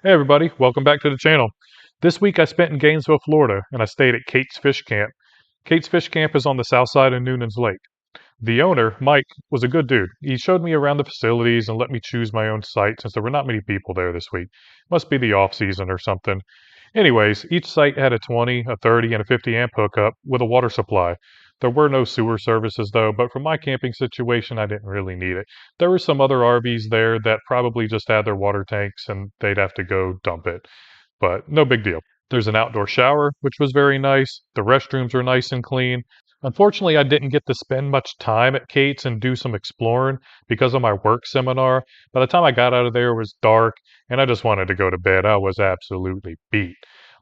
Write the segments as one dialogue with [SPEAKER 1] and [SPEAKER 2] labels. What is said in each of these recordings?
[SPEAKER 1] Hey everybody, welcome back to the channel. This week I spent in Gainesville, Florida, and I stayed at Kate's Fish Camp. Kate's Fish Camp is on the south side of Noonan's Lake. The owner, Mike, was a good dude. He showed me around the facilities and let me choose my own site since there were not many people there this week. Must be the off season or something. Anyways, each site had a 20, a 30, and a 50 amp hookup with a water supply. There were no sewer services though, but for my camping situation, I didn't really need it. There were some other RVs there that probably just had their water tanks and they'd have to go dump it, but no big deal. There's an outdoor shower, which was very nice. The restrooms are nice and clean. Unfortunately, I didn't get to spend much time at Kate's and do some exploring because of my work seminar. By the time I got out of there, it was dark and I just wanted to go to bed. I was absolutely beat.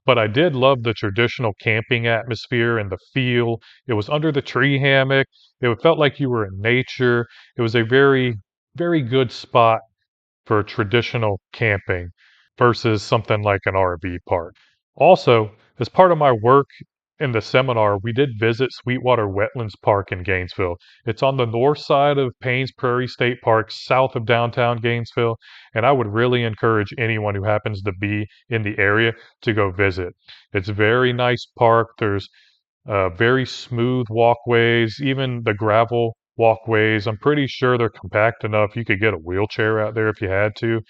[SPEAKER 1] But I did love the traditional camping atmosphere and the feel. It was under the tree hammock. It felt like you were in nature. It was a very, very good spot for traditional camping versus something like an RV park. Also, as part of my work in the seminar, we did visit Sweetwater Wetlands Park in Gainesville. It's on the north side of Paynes Prairie State Park, south of downtown Gainesville, and I would really encourage anyone who happens to be in the area to go visit. It's a very nice park. There's very smooth walkways, even the gravel walkways. I'm pretty sure they're compact enough you could get a wheelchair out there if you had to.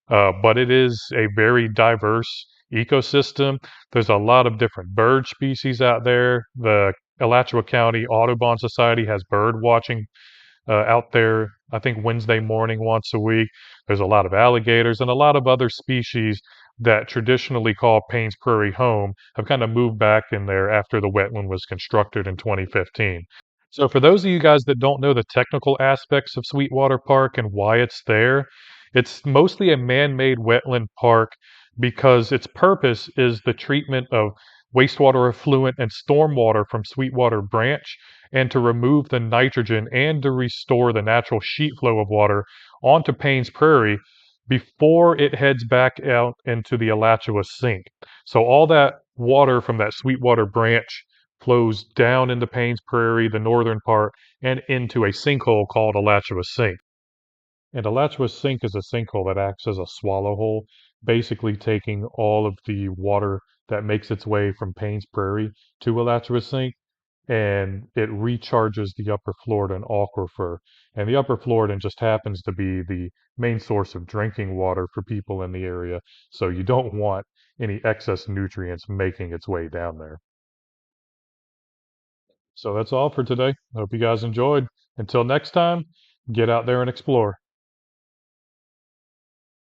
[SPEAKER 1] But it is a very diverse ecosystem. There's a lot of different bird species out there. The Alachua County Audubon Society has bird watching out there, I think Wednesday morning once a week. There's a lot of alligators and a lot of other species that traditionally call Paynes Prairie home have kind of moved back in there after the wetland was constructed in 2015. So for those of you guys that don't know the technical aspects of Sweetwater Park and why it's there, it's mostly a man-made wetland park because its purpose is the treatment of wastewater effluent and stormwater from Sweetwater Branch and to remove the nitrogen and to restore the natural sheet flow of water onto Paynes Prairie before it heads back out into the Alachua Sink. So all that water from that Sweetwater Branch flows down into Paynes Prairie, the northern part, and into a sinkhole called Alachua Sink. And Alachua Sink is a sinkhole that acts as a swallow hole, basically taking all of the water that makes its way from Paynes Prairie to Alachua Sink, and it recharges the Upper Floridan aquifer. And the Upper Floridan just happens to be the main source of drinking water for people in the area, so you don't want any excess nutrients making its way down there. So that's all for today. I hope you guys enjoyed. Until next time, get out there and explore.